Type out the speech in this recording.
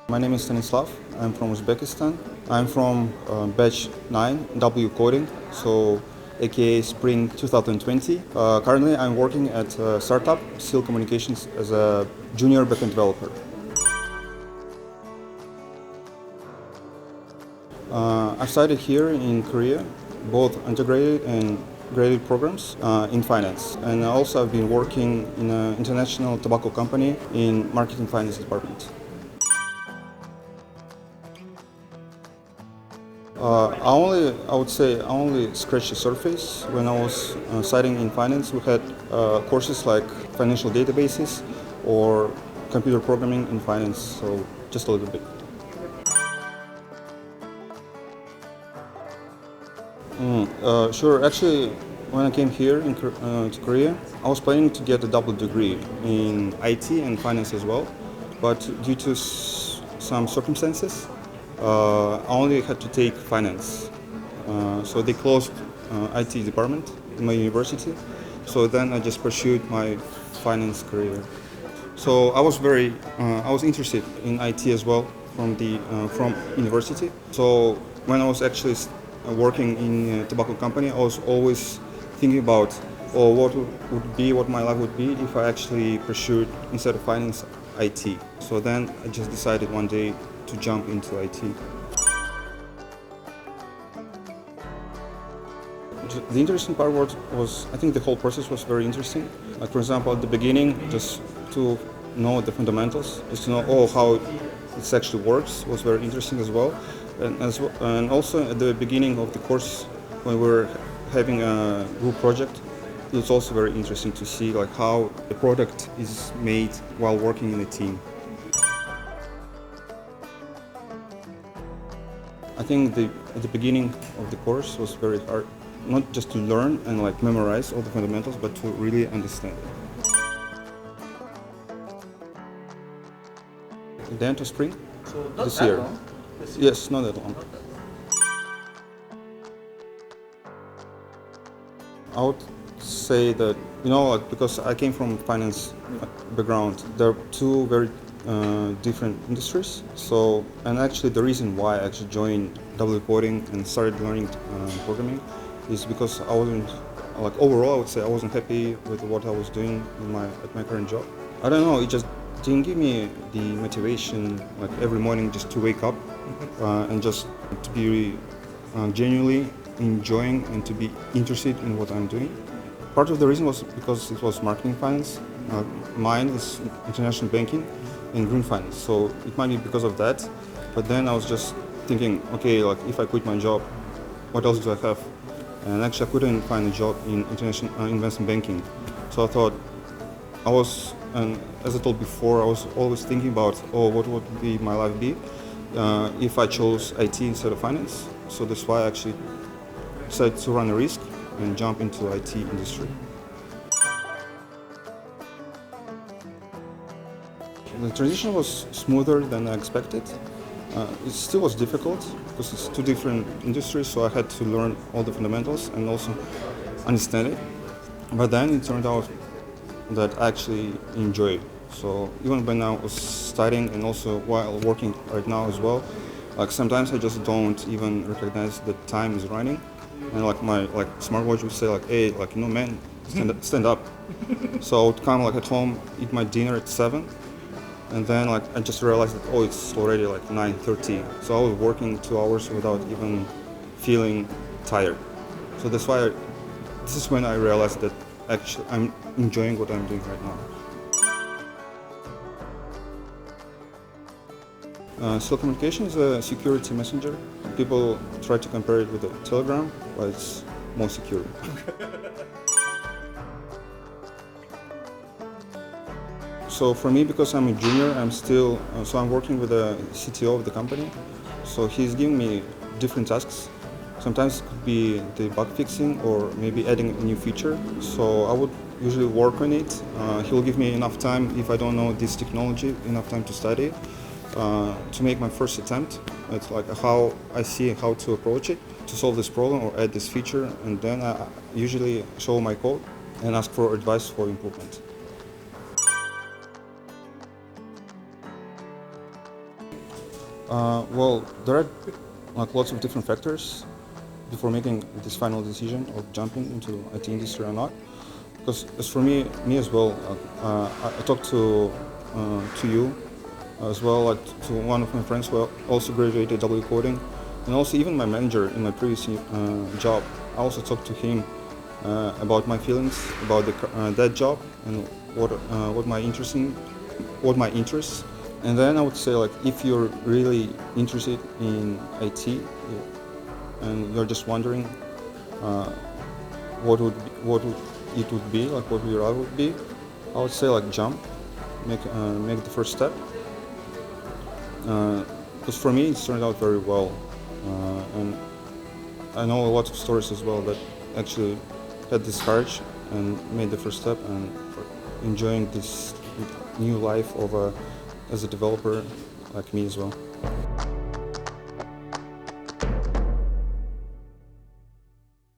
My name is Stanislav. I'm from Uzbekistan. I'm from batch 9, Wcoding, so aka Spring 2020. Currently, I'm working at a startup, Seal Communications, as a junior backend developer. I started here in Korea, both integrated and graded programs in finance. And also I've been working in an international tobacco company in marketing finance department. I would say I only scratched the surface. When I was studying in finance, we had courses like financial databases or computer programming in finance, so just a little bit. Sure. Actually, when I came here to Korea, I was planning to get a double degree in IT and finance as well, but due to some circumstances, I only had to take finance. So they closed IT department in my university. So then I just pursued my finance career. So I was interested in IT as well from university. So when I was actually working in a tobacco company, I was always thinking about, what my life would be if I actually pursued instead of finance IT. So then I just decided one day to jump into IT. The interesting part was I think the whole process was very interesting. Like for example, at the beginning, just to know the fundamentals, just to know how it actually works was very interesting as well. And also at the beginning of the course, when we were having a group project, it was also very interesting to see like how the product is made while working in a team. I think at the beginning of the course was very hard, not just to learn and like memorize all the fundamentals, but to really understand it. At the end of spring, this year. Yes, not that long. I would say that, because I came from finance background, there are two very different industries. So, and actually the reason why I actually joined Wcoding and started learning programming is because I wasn't, overall I would say I wasn't happy with what I was doing at my current job. I don't know, it just didn't give me the motivation like every morning just to wake up and just to be genuinely enjoying and to be interested in what I'm doing. Part of the reason was because it was marketing finance. Mine is international banking and green finance, so it might be because of that. But then I was just thinking, okay, like if I quit my job, what else do I have? And actually I couldn't find a job in international investment banking. So I thought, and as I told before, I was always thinking about, what would be my life be if I chose IT instead of finance. So that's why I actually decided to run a risk and jump into IT industry. The transition was smoother than I expected. It still was difficult because it's two different industries, so I had to learn all the fundamentals and also understand it. But then it turned out that I actually enjoy it. So even when I was studying and also while working right now as well, like sometimes I just don't even recognize that time is running, and like my smartwatch would say like, hey, man, stand up. So I would come at home, eat my dinner at 7, and then I just realized that it's already 9:30. So I was working 2 hours without even feeling tired. So that's why this is when I realized that actually I'm enjoying what I'm doing right now. Seal Communication is a security messenger. People try to compare it with a Telegram, but it's more secure. So for me, because I'm a junior, I'm working with the CTO of the company. So he's giving me different tasks. Sometimes it could be the bug fixing or maybe adding a new feature. So I would usually work on it. He'll give me enough time if I don't know this technology, enough time to study, to make my first attempt. It's how I see how to approach it, to solve this problem or add this feature. And then I usually show my code and ask for advice for improvement. Well, there are like lots of different factors before making this final decision of jumping into IT industry or not. Because as for me as well, I talked to you as well, like to one of my friends who also graduated Wcoding, and also even my manager in my previous job. I also talked to him about my feelings about that job and what my interests. And then I would say, like, if you're really interested in IT and you're just wondering what it would be, like what your route would be, I would say like jump, make the first step. Because for me, it's turned out very well, and I know a lot of stories as well that actually had this courage and made the first step and enjoying this new life of as a developer like me as well.